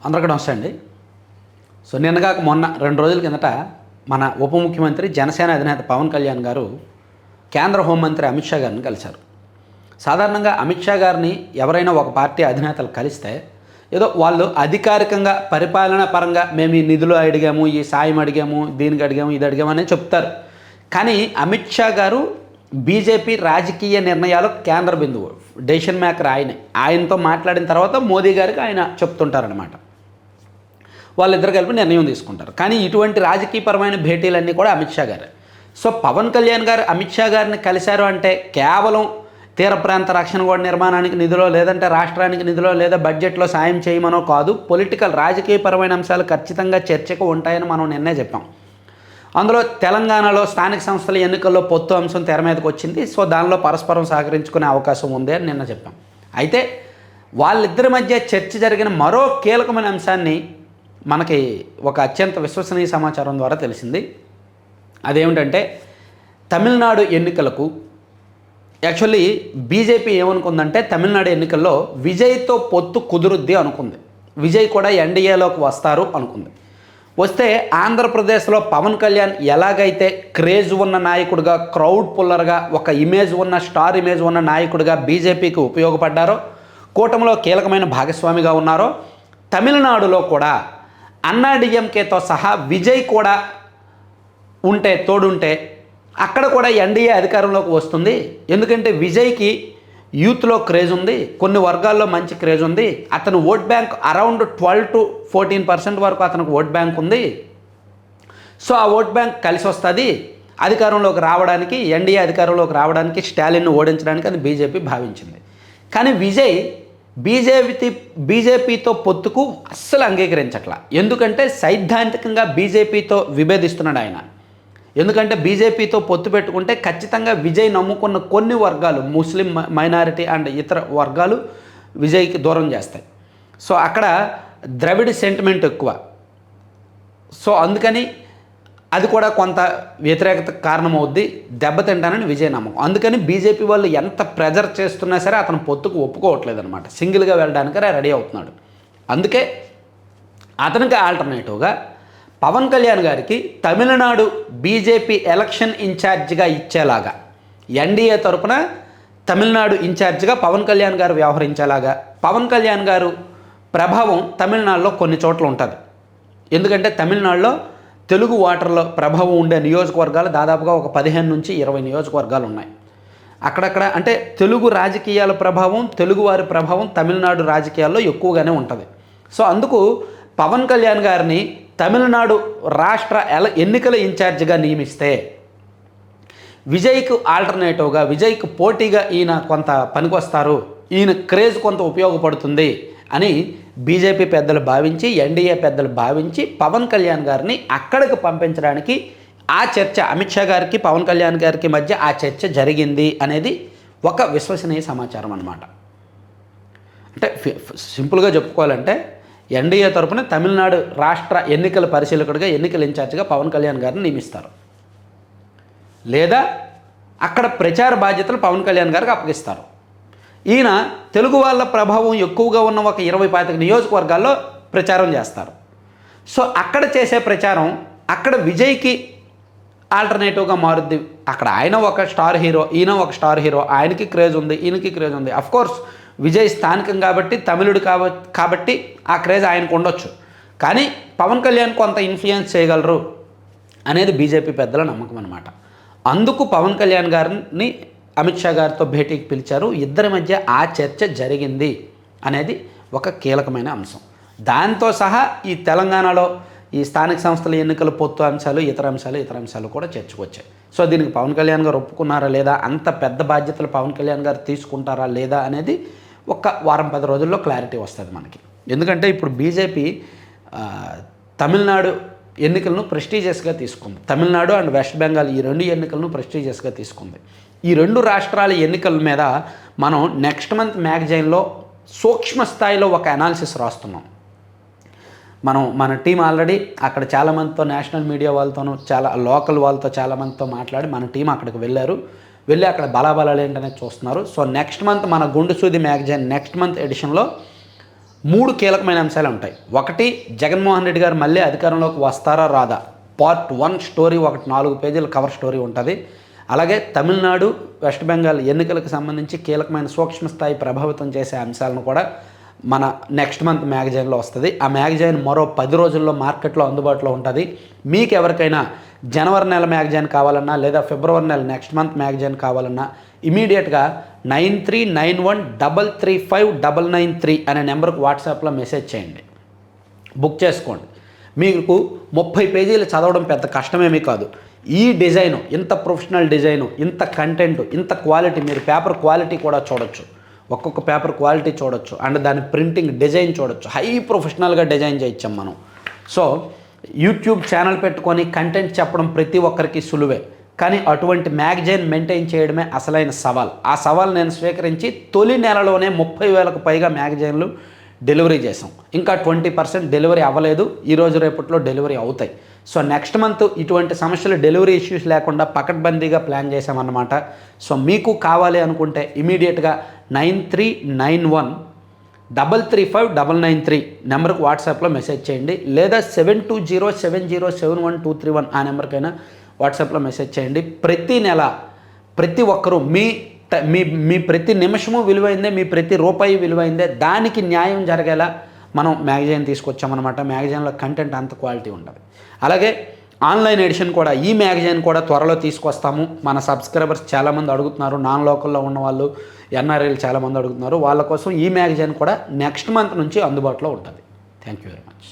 అందరికీ నమస్తే అండి. సో నిన్నగాక మొన్న 2 రోజుల కిందట మన ఉప ముఖ్యమంత్రి జనసేన అధినేత పవన్ కళ్యాణ్ గారు కేంద్ర హోంమంత్రి అమిత్ షా గారిని కలిశారు. సాధారణంగా అమిత్ షా గారిని ఎవరైనా ఒక పార్టీ అధినేతలు కలిస్తే ఏదో వాళ్ళు అధికారికంగా పరిపాలన పరంగా మేము ఈ నిధులు అడిగాము, ఈ సాయం అడిగాము, దీనికి అడిగాము, ఇది అడిగాము అని చెప్తారు. కానీ అమిత్ షా గారు బీజేపీ రాజకీయ నిర్ణయాలు కేంద్ర బిందువు, డెసిషన్ మేకర్ ఆయనతో మాట్లాడిన తర్వాత మోదీ గారికి ఆయన చెప్తుంటారనమాట. వాళ్ళిద్దరు కలిపి నిర్ణయం తీసుకుంటారు. కానీ ఇటువంటి రాజకీయపరమైన భేటీలన్నీ కూడా అమిత్ షా గారు. సో పవన్ కళ్యాణ్ గారు అమిత్ షా గారిని కలిశారు అంటే కేవలం తీర ప్రాంత రక్షణ గోడ నిర్మాణానికి నిధులో, లేదంటే రాష్ట్రానికి నిధులో, లేదా బడ్జెట్లో సాయం చేయమనో కాదు, పొలిటికల్ రాజకీయపరమైన అంశాలు ఖచ్చితంగా చర్చకు ఉంటాయని మనం నిన్నే చెప్పాం. అందులో తెలంగాణలో స్థానిక సంస్థల ఎన్నికల్లో పొత్తు అంశం తెర మీదకి వచ్చింది. సో దానిలో పరస్పరం సహకరించుకునే అవకాశం ఉంది అని నిన్న చెప్పాం. అయితే వాళ్ళిద్దరి మధ్య చర్చ జరిగిన మరో కీలకమైన అంశాన్ని మనకి ఒక అత్యంత విశ్వసనీయ సమాచారం ద్వారా తెలిసింది. అదేమిటంటే తమిళనాడు ఎన్నికలకు యాక్చువల్లీ బీజేపీ ఏమనుకుందంటే తమిళనాడు ఎన్నికల్లో విజయ్తో పొత్తు కుదురుద్ది అనుకుంది. విజయ్ కూడా ఎన్డీఏలోకి వస్తారు అనుకుంది. వస్తే ఆంధ్రప్రదేశ్లో పవన్ కళ్యాణ్ ఎలాగైతే క్రేజ్ ఉన్న నాయకుడిగా, క్రౌడ్ పుల్లర్గా, ఒక ఇమేజ్ ఉన్న, స్టార్ ఇమేజ్ ఉన్న నాయకుడిగా బీజేపీకి ఉపయోగపడ్డారో, కూటమిలో కీలకమైన భాగస్వామిగా ఉన్నారో, తమిళనాడులో కూడా అన్నాడీఎంకేతో సహా విజయ్ కూడా తోడుంటే అక్కడ కూడా ఎన్డీఏ అధికారంలోకి వస్తుంది. ఎందుకంటే విజయ్కి యూత్లో క్రేజ్ ఉంది, కొన్ని వర్గాల్లో మంచి క్రేజ్ ఉంది, అతను ఓట్ బ్యాంక్ అరౌండ్ 12 to 14% వరకు అతనికి ఓట్ బ్యాంక్ ఉంది. సో ఆ ఓట్ బ్యాంక్ కలిసి వస్తుంది అధికారంలోకి రావడానికి, ఎన్డీఏ అధికారంలోకి రావడానికి, స్టాలిన్ను ఓడించడానికి అని బీజేపీ భావించింది. కానీ విజయ్ బీజేపీతో పొత్తుకు అస్సలు అంగీకరించట్లా. ఎందుకంటే సైద్ధాంతికంగా బీజేపీతో విభేదిస్తున్నాడు ఆయన. ఎందుకంటే బీజేపీతో పొత్తు పెట్టుకుంటే ఖచ్చితంగా విజయ్ నమ్ముకున్న కొన్ని వర్గాలు, ముస్లిం మైనారిటీ అండ్ ఇతర వర్గాలు విజయ్కి దూరం చేస్తాయి. సో అక్కడ ద్రవిడ సెంటిమెంట్ ఎక్కువ. సో అందుకని అది కూడా కొంత వ్యతిరేకత కారణమవుద్ది, దెబ్బతింటానని విజయ్ నమ్మకం. అందుకని బీజేపీ వాళ్ళు ఎంత ప్రెజర్ చేస్తున్నా సరే అతను పొత్తుకు ఒప్పుకోవట్లేదు అనమాట. సింగిల్గా వెళ్ళడానికి రెడీ అవుతున్నాడు. అందుకే అతనికి ఆల్టర్నేటివ్గా పవన్ కళ్యాణ్ గారికి తమిళనాడు బీజేపీ ఎలక్షన్ ఇన్ఛార్జిగా ఇచ్చేలాగా, ఎన్డీఏ తరపున తమిళనాడు ఇన్ఛార్జిగా పవన్ కళ్యాణ్ గారు వ్యవహరించేలాగా, పవన్ కళ్యాణ్ గారు ప్రభావం తమిళనాడులో కొన్ని చోట్ల ఉంటుంది. ఎందుకంటే తమిళనాడులో తెలుగు ఓటర్ల ప్రభావం ఉండే నియోజకవర్గాలు దాదాపుగా ఒక 15 నుంచి 20 నియోజకవర్గాలు ఉన్నాయి. అక్కడక్కడ అంటే తెలుగు రాజకీయాల ప్రభావం, తెలుగువారి ప్రభావం తమిళనాడు రాజకీయాల్లో ఎక్కువగానే ఉంటుంది. సో అందుకు పవన్ కళ్యాణ్ గారిని తమిళనాడు రాష్ట్ర ఎన్నికల ఇన్ఛార్జిగా నియమిస్తే విజయ్కు ఆల్టర్నేటివ్గా, విజయ్కు పోటీగా ఈయన కొంత పనికొస్తారు, ఈయన క్రేజ్ కొంత ఉపయోగపడుతుంది అని బీజేపీ పెద్దలు భావించి, ఎన్డీఏ పెద్దలు భావించి పవన్ కళ్యాణ్ గారిని అక్కడికి పంపించడానికి ఆ చర్చ, అమిత్ షా గారికి పవన్ కళ్యాణ్ గారికి మధ్య ఆ చర్చ జరిగింది అనేది ఒక విశ్వసనీయ సమాచారం అన్నమాట. అంటే సింపుల్గా చెప్పుకోవాలంటే ఎన్డీఏ తరపున తమిళనాడు రాష్ట్ర ఎన్నికల పరిశీలకుడిగా, ఎన్నికల ఇన్ఛార్జిగా పవన్ కళ్యాణ్ గారిని నియమిస్తారు. లేదా అక్కడ ప్రచార బాధ్యతలు పవన్ కళ్యాణ్ గారికి అప్పగిస్తారు. ఈయన తెలుగు వాళ్ళ ప్రభావం ఎక్కువగా ఉన్న ఒక 20-25 నియోజకవర్గాల్లో ప్రచారం చేస్తారు. సో అక్కడ చేసే ప్రచారం అక్కడ విజయ్కి ఆల్టర్నేటివ్గా మారుద్ది. అక్కడ ఆయన ఒక స్టార్ హీరో, ఈయన ఒక స్టార్ హీరో, ఆయనకి క్రేజ్ ఉంది, ఈయనకి క్రేజ్ ఉంది. అఫ్కోర్స్ విజయ్ స్థానికం కాబట్టి, తమిళుడు కాబట్టి ఆ క్రేజ్ ఆయనకు ఉండొచ్చు. కానీ పవన్ కళ్యాణ్ కొంత ఇన్ఫ్లుయెన్స్ చేయగలరు అనేది బీజేపీ పెద్దల నమ్మకం అనమాట. అందుకు పవన్ కళ్యాణ్ గారిని అమిత్ షా గారితో భేటీకి పిలిచారు. ఇద్దరి మధ్య ఆ చర్చ జరిగింది అనేది ఒక కీలకమైన అంశం. దాంతో సహా ఈ తెలంగాణలో ఈ స్థానిక సంస్థల ఎన్నికల పొత్తు అంశాలు, ఇతర అంశాలు కూడా చర్చకు వచ్చాయి. సో దీనికి పవన్ కళ్యాణ్ గారు ఒప్పుకున్నారా లేదా, అంత పెద్ద బాధ్యతలు పవన్ కళ్యాణ్ గారు తీసుకుంటారా లేదా అనేది ఒక వారం 10 రోజుల్లో క్లారిటీ వస్తుంది మనకి. ఎందుకంటే ఇప్పుడు బీజేపీ తమిళనాడు ఎన్నికలను ప్రెస్టీజియస్గా తీసుకుంది. తమిళనాడు అండ్ వెస్ట్ బెంగాల్ ఈ 2 ఎన్నికలను ప్రెస్టీజియస్గా తీసుకుంది. ఈ 2 రాష్ట్రాల ఎన్నికల మీద మనం నెక్స్ట్ మంత్ మ్యాగజైన్లో సూక్ష్మ స్థాయిలో ఒక అనాలిసిస్ రాస్తున్నాం. మన టీం ఆల్రెడీ అక్కడ చాలామందితో, నేషనల్ మీడియా వాళ్ళతోనూ, చాలా లోకల్ వాళ్ళతో చాలామందితో మాట్లాడి మన టీం అక్కడికి వెళ్ళి అక్కడ బలాబలాలు ఏంటనేది చూస్తున్నారు. సో నెక్స్ట్ మంత్ మన గుండు సూది మ్యాగజైన్ నెక్స్ట్ మంత్ ఎడిషన్లో 3 కీలకమైన అంశాలు ఉంటాయి. ఒకటి, జగన్మోహన్ రెడ్డి గారు మళ్ళీ అధికారంలోకి వస్తారా రాదా, పార్ట్ 1 స్టోరీ, ఒకటి 4 పేజీల కవర్ స్టోరీ ఉంటుంది. అలాగే తమిళనాడు, వెస్ట్ బెంగాల్ ఎన్నికలకు సంబంధించి కీలకమైన సూక్ష్మ స్థాయి ప్రభావితం చేసే అంశాలను కూడా మన నెక్స్ట్ మంత్ మ్యాగజైన్లో వస్తుంది. ఆ మ్యాగజైన్ మరో 10 రోజుల్లో మార్కెట్లో అందుబాటులో ఉంటుంది. మీకు ఎవరికైనా జనవరి నెల మ్యాగజైన్ కావాలన్నా లేదా ఫిబ్రవరి నెల నెక్స్ట్ మంత్ మ్యాగజైన్ కావాలన్నా ఇమీడియట్గా 9391335993 అనే నెంబర్కి వాట్సాప్లో మెసేజ్ చేయండి, బుక్ చేసుకోండి. మీకు 30 పేజీలు చదవడం పెద్ద కష్టమేమీ కాదు. ఈ డిజైను, ఇంత ప్రొఫెషనల్ డిజైను, ఇంత కంటెంట్, ఇంత క్వాలిటీ, మీరు పేపర్ క్వాలిటీ కూడా చూడొచ్చు, ఒక్కొక్క పేపర్ క్వాలిటీ చూడొచ్చు, అండ్ దాని ప్రింటింగ్ డిజైన్ చూడొచ్చు. హై ప్రొఫెషనల్గా డిజైన్ చేయించాం మనం. సో యూట్యూబ్ ఛానల్ పెట్టుకొని కంటెంట్ చెప్పడం ప్రతి ఒక్కరికి సులువే, కానీ అటువంటి మ్యాగజైన్ మెయింటైన్ చేయడమే అసలైన సవాల్. ఆ సవాల్ నేను స్వీకరించి తొలి నెలలోనే 30,000కు పైగా మ్యాగజైన్లు డెలివరీ చేసాం. ఇంకా 20% డెలివరీ అవ్వలేదు, ఈరోజు రేపట్లో డెలివరీ అవుతాయి. సో నెక్స్ట్ మంత్ ఇటువంటి సమస్యలు, డెలివరీ ఇష్యూస్ లేకుండా పకడ్బందీగా ప్లాన్ చేసామన్నమాట. సో మీకు కావాలి అనుకుంటే ఇమీడియట్గా 9391335993 నెంబర్కి వాట్సాప్లో మెసేజ్ చేయండి, లేదా 7207071231 ఆ నెంబర్కైనా వాట్సాప్లో మెసేజ్ చేయండి. ప్రతి నెల ప్రతి ఒక్కరూ మీ ప్రతి నిమిషము విలువైందే, మీ ప్రతి రూపాయి విలువైందే, దానికి న్యాయం జరిగేలా మనం మ్యాగజైన్ తీసుకొచ్చామన్నమాట. మ్యాగజైన్లో కంటెంట్ అంత క్వాలిటీ ఉంటుంది. అలాగే ఆన్లైన్ ఎడిషన్ కూడా, ఈ మ్యాగజైన్ కూడా త్వరలో తీసుకొస్తాము. మన సబ్స్క్రైబర్స్ చాలామంది అడుగుతున్నారు, నాన్ లోకల్లో ఉన్న వాళ్ళు, ఎన్ఆర్ఐలు చాలామంది అడుగుతున్నారు. వాళ్ళ కోసం ఈ మ్యాగజైన్ కూడా నెక్స్ట్ మంత్ నుంచి అందుబాటులో ఉంటుంది. Thank you very much.